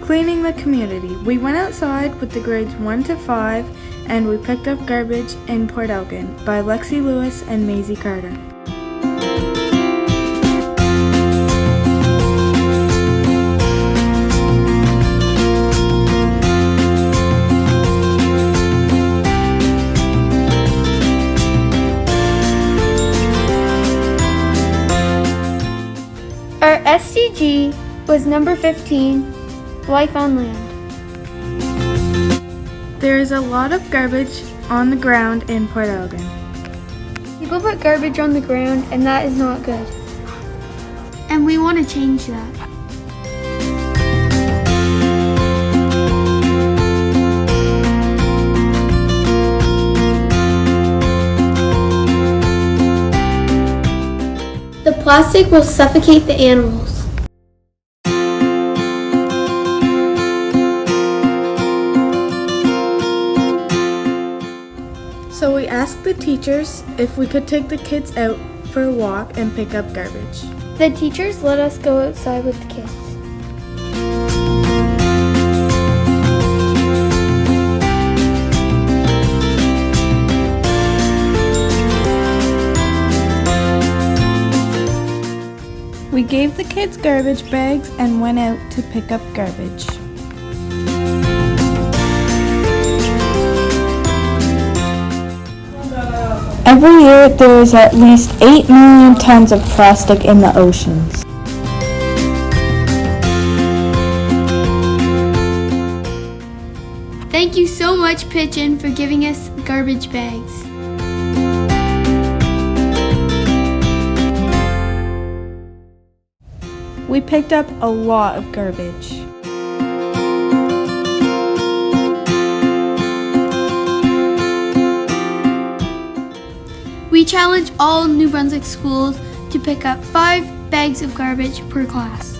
Cleaning the community. We went outside with the grades 1 to 5 and we picked up garbage in Port Elgin by Lexi Lewis and Maisie Carter. Our SDG was number 15, Life on Land. There is a lot of garbage on the ground in Port Elgin. People put garbage on the ground and that is not good. And we want to change that. The plastic will suffocate the animals. So we asked the teachers if we could take the kids out for a walk and pick up garbage. The teachers let us go outside with the kids. We gave the kids garbage bags and went out to pick up garbage. Every year there is at least 8 million tons of plastic in the oceans. Thank you so much, Pigeon, for giving us garbage bags. We picked up a lot of garbage. We challenge all New Brunswick schools to pick up 5 bags of garbage per class.